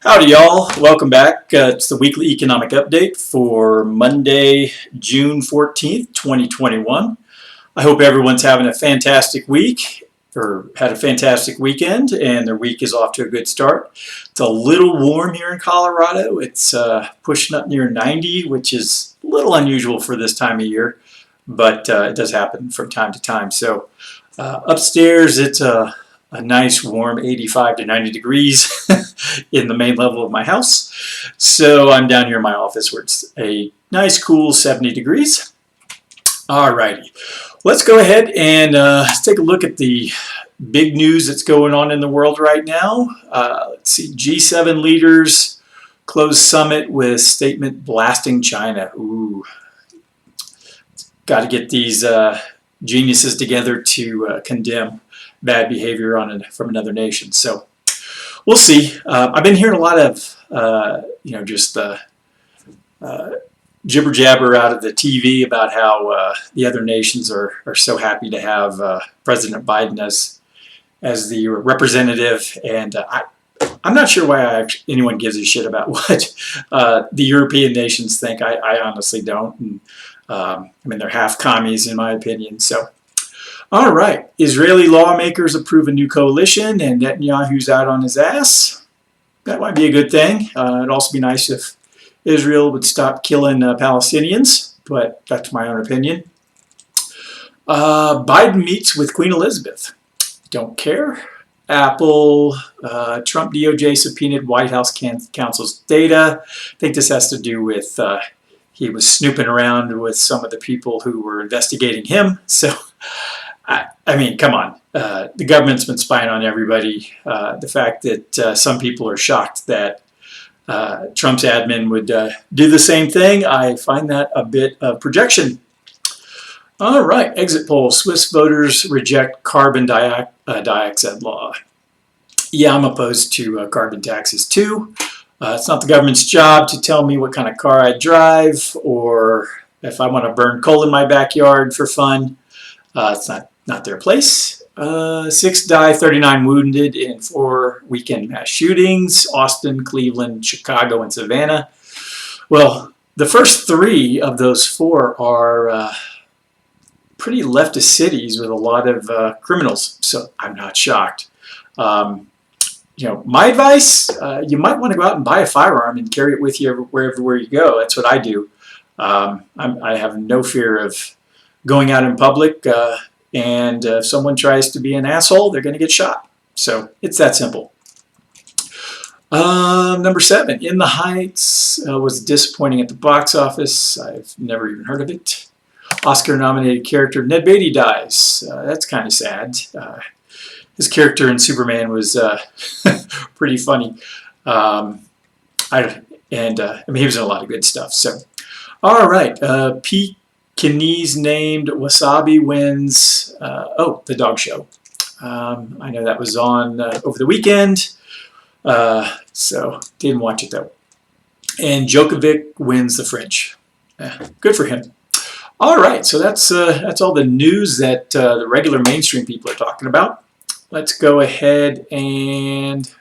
Howdy, y'all. Welcome back. It's the weekly economic update for Monday, June 14th, 2021. I hope everyone's having a fantastic week or had a fantastic weekend and their week is off to a good start. It's a little warm here in Colorado. It's pushing up near 90, which is a little unusual for this time of year, but it does happen from time to time. So upstairs, it's a nice warm 85 to 90 degrees in the main level of my house. So I'm down here in my office where it's a nice cool 70 degrees. Alrighty, let's go ahead and take a look at the big news that's going on in the world right now. Let's see, G7 leaders close summit with statement blasting China. Ooh, got to get these geniuses together to condemn bad behavior from another nation. So we'll see. I've been hearing a lot of, just jibber jabber out of the TV about how the other nations are so happy to have President Biden as the representative, and I'm not sure why anyone gives a shit about what the European nations think. I honestly don't. And, they're half commies in my opinion. So. All right, Israeli lawmakers approve a new coalition and Netanyahu's out on his ass. That might be a good thing. It'd also be nice if Israel would stop killing Palestinians, but that's my own opinion. Biden meets with Queen Elizabeth. Don't care. Apple, Trump DOJ subpoenaed White House counsel's data. I think this has to do with he was snooping around with some of the people who were investigating him. So. I mean, come on. The government's been spying on everybody. The fact that some people are shocked that Trump's admin would do the same thing, I find that a bit of projection. All right, exit poll. Swiss voters reject carbon dioxide law. Yeah, I'm opposed to carbon taxes too. It's not the government's job to tell me what kind of car I drive or if I want to burn coal in my backyard for fun. It's not their place. 6 die, 39 wounded in 4 weekend mass shootings. Austin, Cleveland, Chicago, and Savannah. Well, the first 3 of those 4 are pretty leftist cities with a lot of criminals. So I'm not shocked. My advice, you might want to go out and buy a firearm and carry it with you wherever you go. That's what I do. I have no fear of going out in public, and if someone tries to be an asshole, they're going to get shot. So it's that simple. Number 7, In the Heights was disappointing at the box office. I've never even heard of it. Oscar-nominated character Ned Beatty dies. That's kind of sad. His character in Superman was pretty funny. He was in a lot of good stuff. So, all right, Pekingese named Wasabi wins, the dog show. I know that was on over the weekend, so didn't watch it though. And Djokovic wins the French. Good for him. All right, so that's all the news that the regular mainstream people are talking about. Let's go ahead and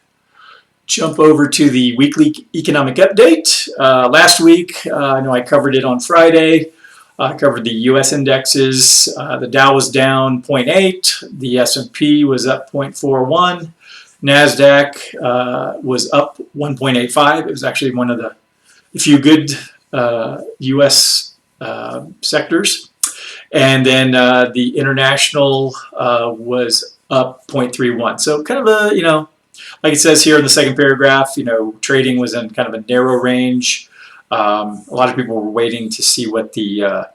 jump over to the weekly economic update. Last week, I know I covered it on Friday. I covered the U.S. indexes. The Dow was down 0.8. The S&P was up 0.41. NASDAQ was up 1.85. It was actually one of the few good U.S. Sectors. And then the international was up 0.31. So kind of a, like it says here in the second paragraph, trading was in kind of a narrow range. A lot of people were waiting to see what the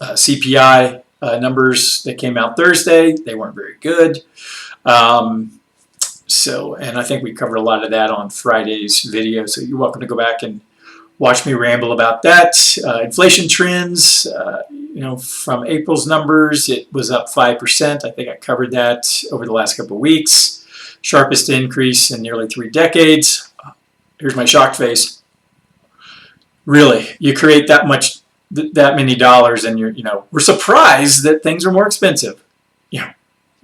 CPI numbers that came out Thursday. They weren't very good. And I think we covered a lot of that on Friday's video. So you're welcome to go back and watch me ramble about that. Inflation trends, from April's numbers, it was up 5%. I think I covered that over the last couple of weeks. Sharpest increase in nearly 3 decades. Here's my shocked face. Really, you create that many dollars, and we're surprised that things are more expensive.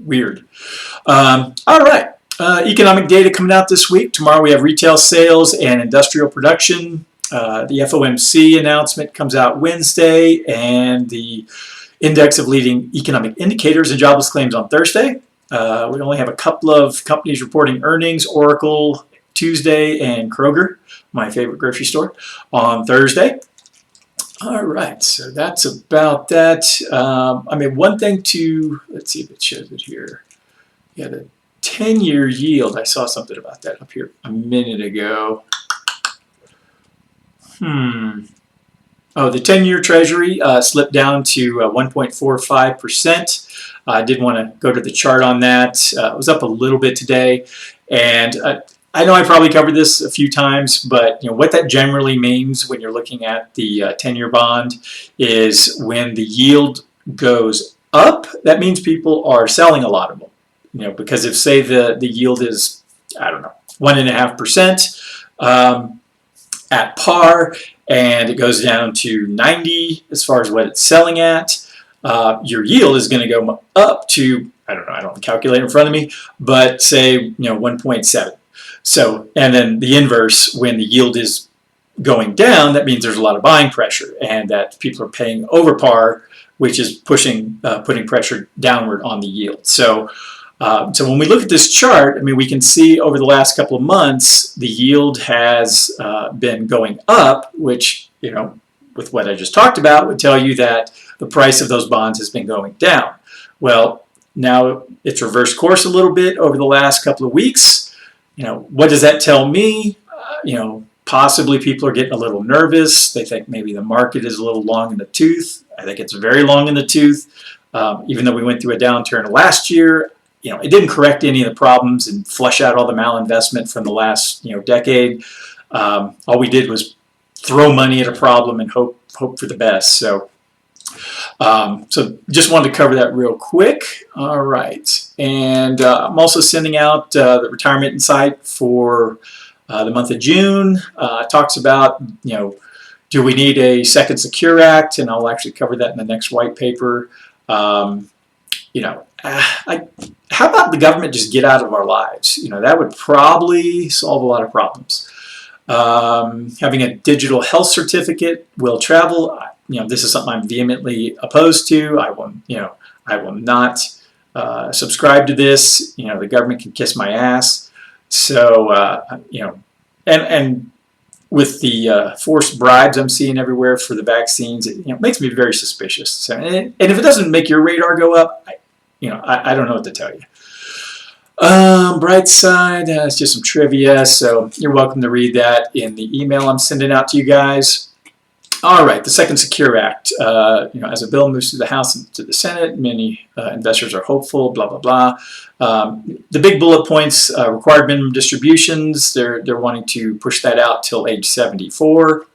Weird. All right. Economic data coming out this week. Tomorrow we have retail sales and industrial production. The FOMC announcement comes out Wednesday, and the index of leading economic indicators and jobless claims on Thursday. We only have a couple of companies reporting earnings, Oracle Tuesday and Kroger, my favorite grocery store, on Thursday. All right, so that's about that. I mean, one thing to, let's see if it shows it here. Yeah, the 10-year yield, I saw something about that up here a minute ago. Oh, the 10-year Treasury slipped down to 1.45%. I did want to go to the chart on that. It was up a little bit today, and I know I probably covered this a few times, but what that generally means when you're looking at the 10-year bond is when the yield goes up, that means people are selling a lot of them. Because if, say, the yield is, I don't know, 1.5% at par, and it goes down to 90 as far as what it's selling at, your yield is going to go up to, I don't know, I don't have a calculator in front of me, but say 1.7. So, and then the inverse, when the yield is going down, that means there's a lot of buying pressure, and that people are paying over par, which is putting pressure downward on the yield. So when we look at this chart, I mean, we can see over the last couple of months, the yield has been going up, which, with what I just talked about, would tell you that the price of those bonds has been going down. Well, now it's reversed course a little bit over the last couple of weeks. What does that tell me? Possibly people are getting a little nervous. They think maybe the market is a little long in the tooth. I think it's very long in the tooth. Even though we went through a downturn last year, it didn't correct any of the problems and flush out all the malinvestment from the last, decade. All we did was throw money at a problem and hope for the best. So just wanted to cover that real quick. All right. And I'm also sending out the Retirement Insight for the month of June. Talks about, do we need a second Secure Act? And I'll actually cover that in the next white paper. How about the government just get out of our lives? That would probably solve a lot of problems. Having a digital health certificate will travel. This is something I'm vehemently opposed to. I will not subscribe to this. The government can kiss my ass. So, and with the forced bribes I'm seeing everywhere for the vaccines, it makes me very suspicious. So, and if it doesn't make your radar go up, I don't know what to tell you. Bright side, it's just some trivia, so you're welcome to read that in the email I'm sending out to you guys. All right, the Second Secure Act. As a bill moves through the House and to the Senate, many investors are hopeful, blah, blah, blah. The big bullet points, required minimum distributions, they're wanting to push that out till age 74.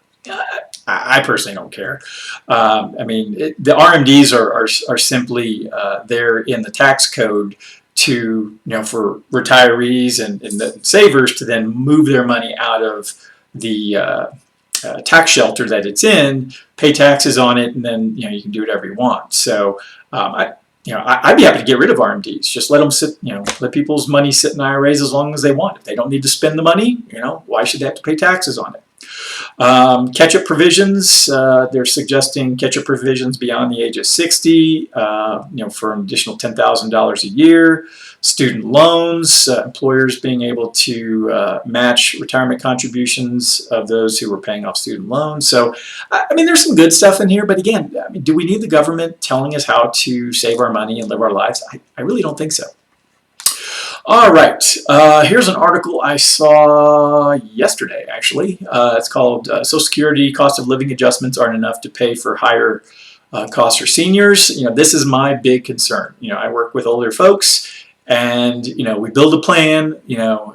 I personally don't care. The RMDs are simply there in the tax code to, for retirees and the savers to then move their money out of the tax shelter that it's in, pay taxes on it, and then you can do whatever you want. So I'd be happy to get rid of RMDs. Just let them sit, let people's money sit in IRAs as long as they want. If they don't need to spend the money, why should they have to pay taxes on it? Catch-up provisions, they're suggesting catch-up provisions beyond the age of 60, for an additional $10,000 a year. Student loans, employers being able to match retirement contributions of those who were paying off student loans. So, there's some good stuff in here, but again, do we need the government telling us how to save our money and live our lives? I really don't think so. All right, here's an article I saw yesterday, actually. It's called Social Security Cost of Living Adjustments Aren't Enough to Pay for Higher Costs for Seniors. This is my big concern. I work with older folks, and, we build a plan,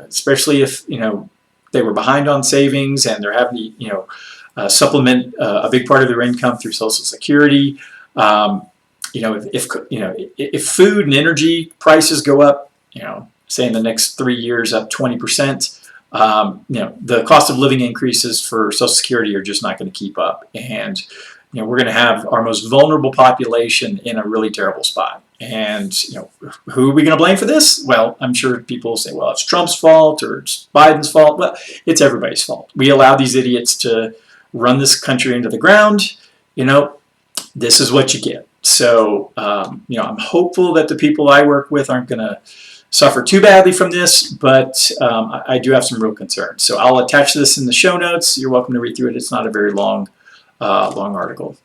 especially if, they were behind on savings and they're having to, supplement a big part of their income through Social Security. If food and energy prices go up, say in the next 3 years up 20%, the cost of living increases for Social Security are just not going to keep up. And, we're going to have our most vulnerable population in a really terrible spot. And who are we going to blame for this? Well, I'm sure people will say, well, it's Trump's fault or it's Biden's fault. Well, it's everybody's fault. We allow these idiots to run this country into the ground. This is what you get. So, I'm hopeful that the people I work with aren't going to suffer too badly from this, but I do have some real concerns. So I'll attach this in the show notes. You're welcome to read through it. It's not a very long article.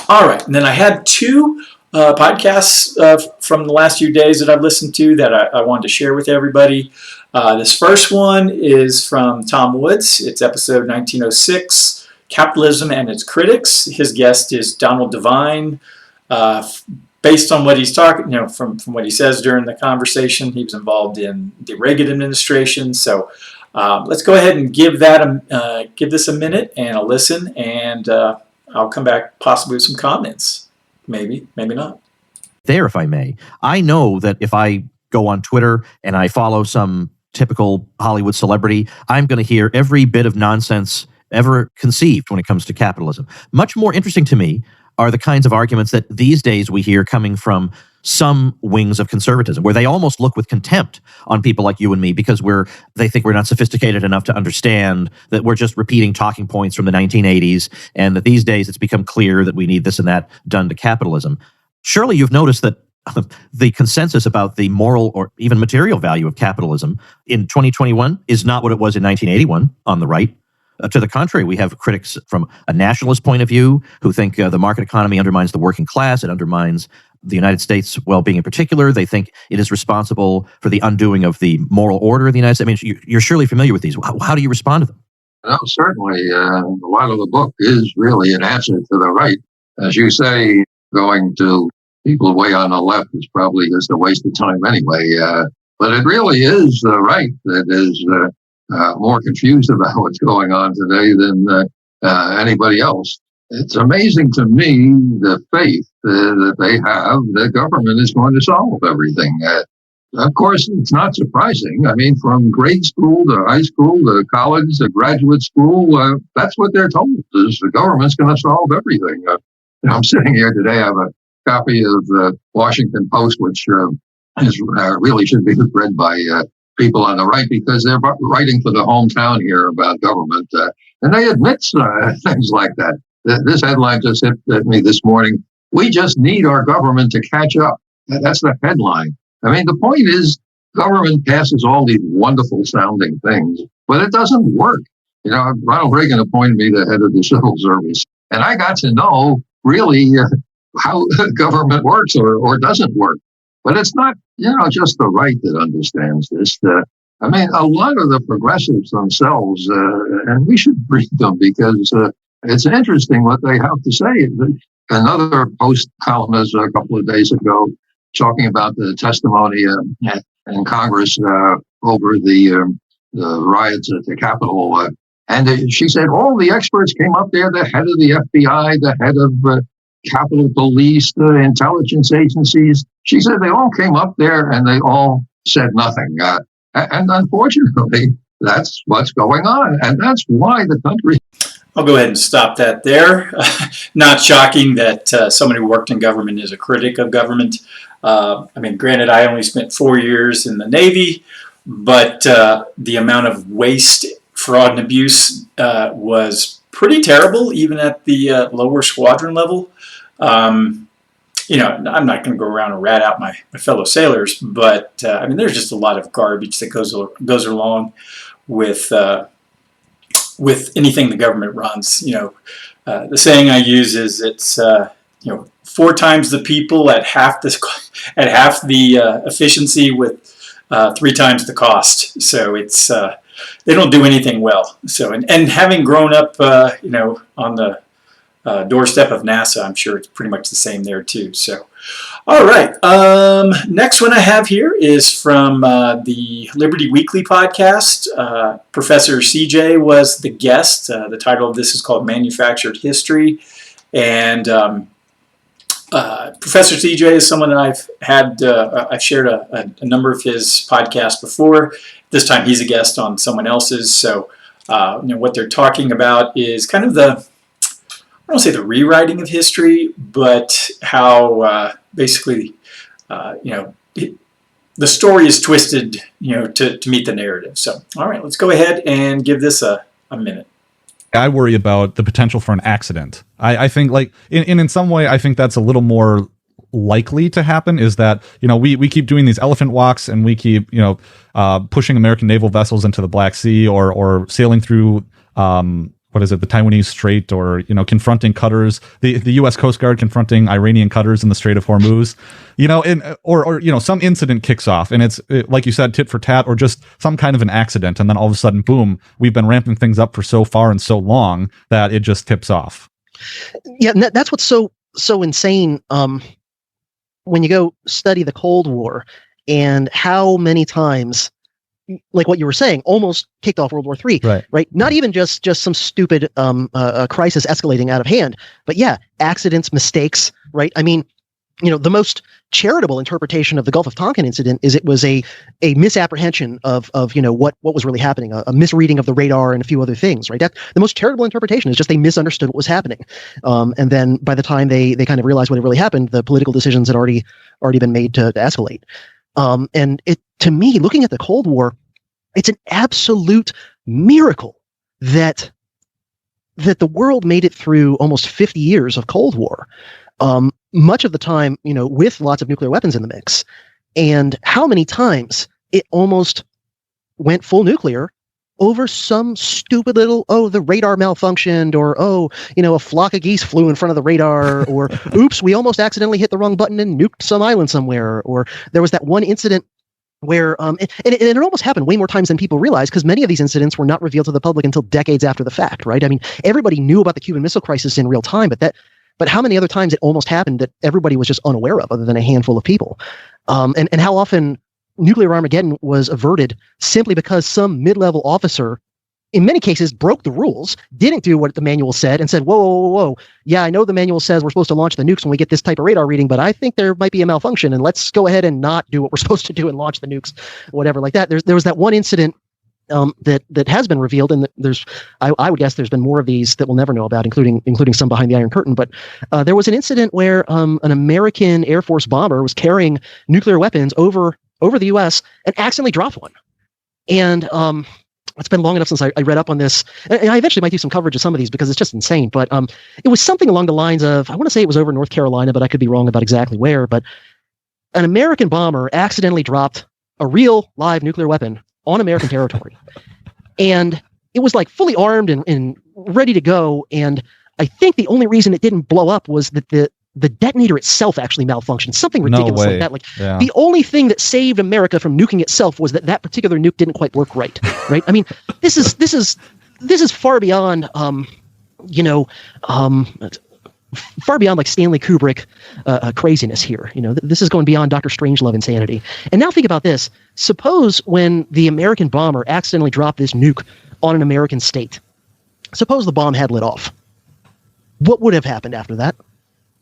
All right, and then I had two podcasts from the last few days that I've listened to that I wanted to share with everybody. This first one is from Tom Woods. It's episode 1906, Capitalism and Its Critics. His guest is Donald Devine. Based on what he's talking, from what he says during the conversation, he was involved in the Reagan administration. So let's go ahead and give this a minute and a listen, and I'll come back possibly with some comments. Maybe not. There, if I may. I know that if I go on Twitter and I follow some typical Hollywood celebrity, I'm going to hear every bit of nonsense ever conceived when it comes to capitalism. Much more interesting to me are the kinds of arguments that these days we hear coming from some wings of conservatism, where they almost look with contempt on people like you and me because they think we're not sophisticated enough to understand that we're just repeating talking points from the 1980s, and that these days it's become clear that we need this and that done to capitalism. Surely you've noticed that the consensus about the moral or even material value of capitalism in 2021 is not what it was in 1981 on the right. To the contrary, we have critics from a nationalist point of view who think the market economy undermines the working class. It undermines the United States' well-being in particular. They think it is responsible for the undoing of the moral order of the United States. I mean, you're surely familiar with these. How do you respond to them? No, certainly. A lot of the book is really an answer to the right. As you say, going to people way on the left is probably just a waste of time anyway. But it really is the right that is more confused about what's going on today than anybody else. It's amazing to me the faith that they have that government is going to solve everything. Of course, it's not surprising. I mean, from grade school to high school to college to graduate school, that's what they're told, is the government's going to solve everything. I'm sitting here today, I have a copy of the Washington Post, which really should be read by people on the right because they're writing for the hometown here about government. And they admit things like that. This headline just hit me this morning. We just need our government to catch up. That's the headline. I mean, the point is government passes all these wonderful sounding things, but it doesn't work. Ronald Reagan appointed me the head of the civil service, and I got to know really how government works or doesn't work. But it's not, just the right that understands this. I mean, a lot of the progressives themselves, and we should read them because it's interesting what they have to say. Another Post columnist a couple of days ago talking about the testimony in Congress over the riots at the Capitol. And she said all the experts came up there, the head of the FBI, the head of Capitol Police, the intelligence agencies. She said they all came up there and they all said nothing. And unfortunately, that's what's going on. And that's why the country... I'll go ahead and stop that there. Not shocking that someone who worked in government is a critic of government. I mean, granted, I only spent 4 years in the Navy, but the amount of waste, fraud, and abuse was pretty terrible, even at the lower squadron level. I'm not going to go around and rat out my fellow sailors, but I mean, there's just a lot of garbage that goes along with anything the government runs. The saying I use is it's 4 times the people at half the efficiency with 3 times the cost. So it's they don't do anything well. So and having grown up on the doorstep of NASA, I'm sure it's pretty much the same there too. So, all right. Next one I have here is from the Liberty Weekly podcast. Professor CJ was the guest. The title of this is called Manufactured History. And Professor CJ is someone that I've shared a number of his podcasts before. This time he's a guest on someone else's. So, what they're talking about is kind of I don't say the rewriting of history, but how basically the story is twisted, to meet the narrative. So, all right, let's go ahead and give this a minute. I worry about the potential for an accident. I think, like, in some way, I think that's a little more likely to happen, is that, we keep doing these elephant walks, and we keep, pushing American naval vessels into the Black Sea, or sailing through, the Taiwanese Strait, or, confronting cutters, the U.S. Coast Guard confronting Iranian cutters in the Strait of Hormuz, or some incident kicks off, and it's, like you said, tit for tat, or just some kind of an accident. And then all of a sudden, boom, we've been ramping things up for so far and so long that it just tips off. Yeah. And that's what's so insane. When you go study the Cold War and how many times, like what you were saying, almost kicked off World War III, right? Not even just some stupid crisis escalating out of hand, but yeah, accidents, mistakes, right? I mean, the most charitable interpretation of the Gulf of Tonkin incident is it was a misapprehension of what was really happening, a misreading of the radar and a few other things, right? That the most charitable interpretation is just they misunderstood what was happening, and then by the time they kind of realized what had really happened, the political decisions had already been made to escalate. And it, to me, looking at the Cold War, it's an absolute miracle that the world made it through almost 50 years of Cold War. Much of the time, with lots of nuclear weapons in the mix, and how many times it almost went full nuclear over some stupid little, the radar malfunctioned, or, a flock of geese flew in front of the radar, or oops, we almost accidentally hit the wrong button and nuked some island somewhere. Or there was that one incident where, and it almost happened way more times than people realize, because many of these incidents were not revealed to the public until decades after the fact, right? I mean, everybody knew about the Cuban Missile Crisis in real time, but how many other times it almost happened that everybody was just unaware of, other than a handful of people? And how often nuclear Armageddon was averted simply because some mid-level officer, in many cases, broke the rules, didn't do what the manual said, and said, whoa. Yeah, I know the manual says we're supposed to launch the nukes when we get this type of radar reading, but I think there might be a malfunction, and let's go ahead and not do what we're supposed to do and launch the nukes, whatever like that. There was that one incident that has been revealed, and I would guess there's been more of these that we'll never know about, including some behind the Iron Curtain. But there was an incident where an American Air Force bomber was carrying nuclear weapons over the U.S. and accidentally dropped one. And it's been long enough since I read up on this, and I eventually might do some coverage of some of these because it's just insane. But it was something along the lines of, I want to say it was over North Carolina, but I could be wrong about exactly where. But an American bomber accidentally dropped a real live nuclear weapon on American territory. And it was like fully armed and ready to go. And I think the only reason it didn't blow up was that the detonator itself actually malfunctioned. Something ridiculous like that. Like the only thing that saved America from nuking itself was that particular nuke didn't quite work right. Right? I mean, this is far beyond far beyond like Stanley Kubrick craziness here. This is going beyond Dr. Strangelove insanity. And now think about this. Suppose when the American bomber accidentally dropped this nuke on an American state, suppose the bomb had lit off. What would have happened after that?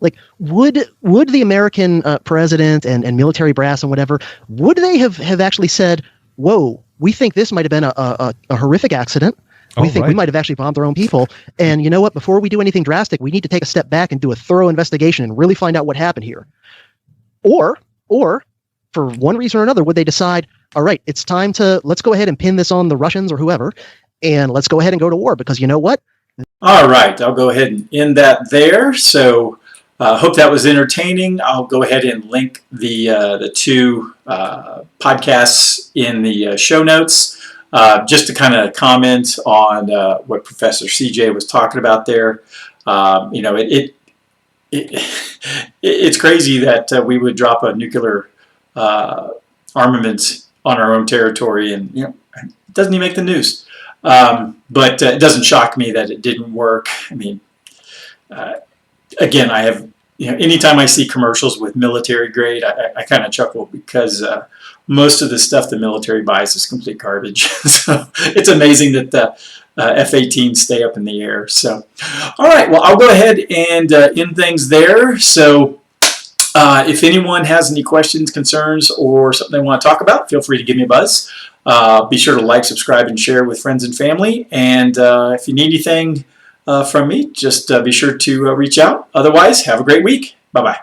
Like, would the American president and military brass and whatever, would they have actually said, whoa, we think this might have been a horrific accident. We think we might have actually bombed our own people. And you know what? Before we do anything drastic, we need to take a step back and do a thorough investigation and really find out what happened here. Or for one reason or another, would they decide, all right, it's time let's go ahead and pin this on the Russians or whoever, and let's go ahead and go to war, because you know what? All right, I'll go ahead and end that there. So hope that was entertaining. I'll go ahead and link the two podcasts in the show notes. Just to kind of comment on what Professor CJ was talking about there. It's crazy that we would drop a nuclear armament on our own territory, and it doesn't even make the news. But it doesn't shock me that it didn't work. I mean, again, I have, anytime I see commercials with military grade, I kind of chuckle, because most of the stuff the military buys is complete garbage. So it's amazing that the F-18s stay up in the air. So, all right, well, I'll go ahead and end things there. So if anyone has any questions, concerns, or something they want to talk about, feel free to give me a buzz. Be sure to like, subscribe, and share with friends and family. And if you need anything from me, just be sure to reach out. Otherwise, have a great week. Bye-bye.